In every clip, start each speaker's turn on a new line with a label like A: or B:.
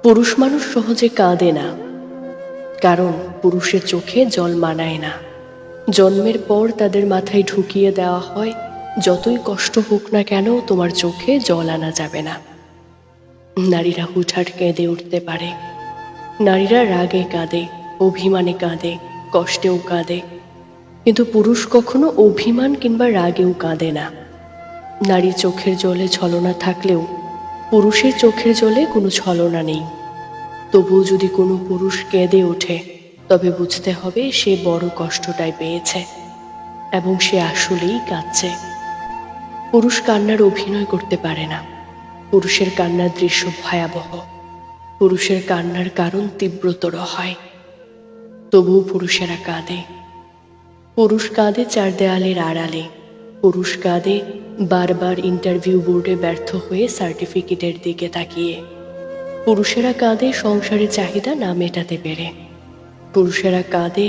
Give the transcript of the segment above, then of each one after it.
A: পুরুষ মানুষ সহজে কাঁদে না, কারণ পুরুষের চোখে জল মানায় না। জন্মের পর তাদের মাথায় ঢুকিয়ে দেওয়া হয়, যতই কষ্ট হোক না কেন তোমার চোখে জল আনা যাবে না। নারীরা হুটহাট কেঁদে উঠতে পারে, নারীরা রাগে কাঁদে, অভিমানে কাঁদে, কষ্টেও কাঁদে, কিন্তু পুরুষ কখনো অভিমান কিংবা রাগেও কাঁদে না। নারীর চোখের জলে ছলনা থাকলেও পুরুষের চোখের জলে কোনো ছলনা নেই। তবুও যদি কোনো পুরুষ কেঁদে ওঠে, তবে বুঝতে হবে সে বড় কষ্টটাই পেয়েছে এবং সে আসলেই কাঁদছে। পুরুষ কান্নার অভিনয় করতে পারে না। পুরুষের কান্নার দৃশ্য ভয়াবহ, পুরুষের কান্নার কারণ তীব্রতর হয়। তবুও পুরুষেরা কাঁদে। পুরুষ কাঁদে চার দেয়ালের আড়ালে। পুরুষ কাঁদে বারবার ইন্টারভিউ বোর্ডে ব্যর্থ হয়ে সার্টিফিকেটের দিকে তাকিয়ে। পুরুষেরা কাঁদে সংসারের চাহিদা না মেটাতে পেরে। পুরুষেরা কাঁদে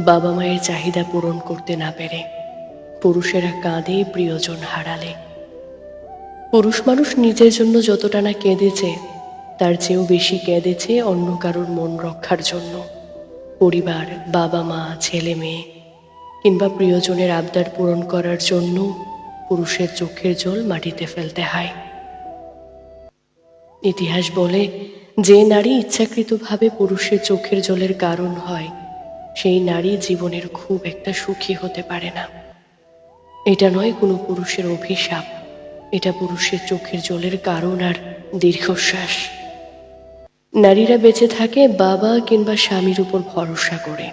A: বাবা মায়ের চাহিদা পূরণ করতে না পেরে। পুরুষেরা কাঁদে প্রিয়জন হারালে। পুরুষ মানুষ নিজের জন্য যতটা না কেঁদেছে, তার চেয়েও বেশি কেঁদেছে অন্য কারোর মন রক্ষার জন্য। পরিবার, বাবা মা, ছেলে মেয়ে কিংবা প্রিয়জনের আবদার পূরণ করার জন্য পুরুষের চোখের জল মাটিতে ফেলতে হয়। ইতিহাস বলে, যে নারী ইচ্ছাকৃতভাবে পুরুষের চোখের জলের কারণ হয়, সেই নারী জীবনের খুব একটা সুখী হতে পারে না। এটা নয় কোনো পুরুষের অভিশাপ, এটা পুরুষের চোখের জলের কারণ আর দীর্ঘশ্বাস। নারীরা বেঁচে থাকে বাবা কিংবা স্বামীর উপর ভরসা করে,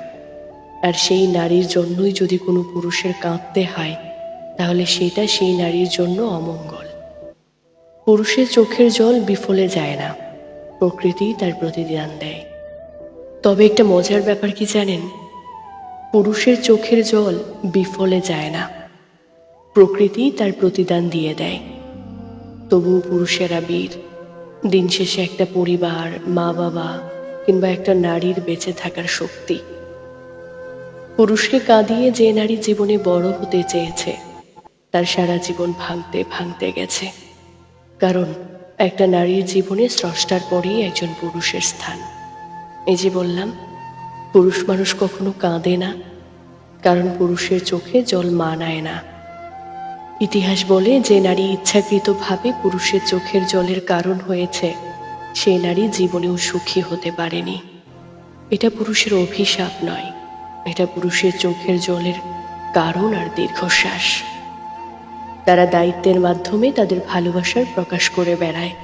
A: আর সেই নারীর জন্যই যদি কোনো পুরুষের কাঁদতে হয়, তাহলে সেটা সেই নারীর জন্য অমঙ্গল। পুরুষের চোখের জল বিফলে যায় না, প্রকৃতি তার প্রতিদান দেয়। তবে একটা মজার ব্যাপার কি জানেন? পুরুষের চোখের জল বিফলে যায় না, প্রকৃতি তার প্রতিদান দিয়ে দেয়। তবুও পুরুষেরা বীর। দিন শেষে একটা পরিবার, মা বাবা কিংবা একটা নারীর বেঁচে থাকার শক্তি। পুরুষকে কাঁদিয়ে যে নারী জীবনে বড় হতে চেয়েছে, তার সারা জীবন ভাঙতে ভাঙতে গেছে। কারণ একটা নারীর জীবনে স্রষ্টার পরেই একজন পুরুষের স্থান। এই যে বললাম, পুরুষ মানুষ কখনো কাঁদে না, কারণ পুরুষের চোখে জল মানায় না। ইতিহাস বলে, যে নারী ইচ্ছাকৃতভাবে পুরুষের চোখের জলের কারণ হয়েছে, সেই নারী জীবনেও সুখী হতে পারেনি। এটা পুরুষের অভিশাপ নয়, এটা পুরুষের চোখের জলের কারণ আর দীর্ঘশ্বাস। তারা দায়িত্বের মাধ্যমে তাদের ভালোবাসার প্রকাশ করে বেড়ায়।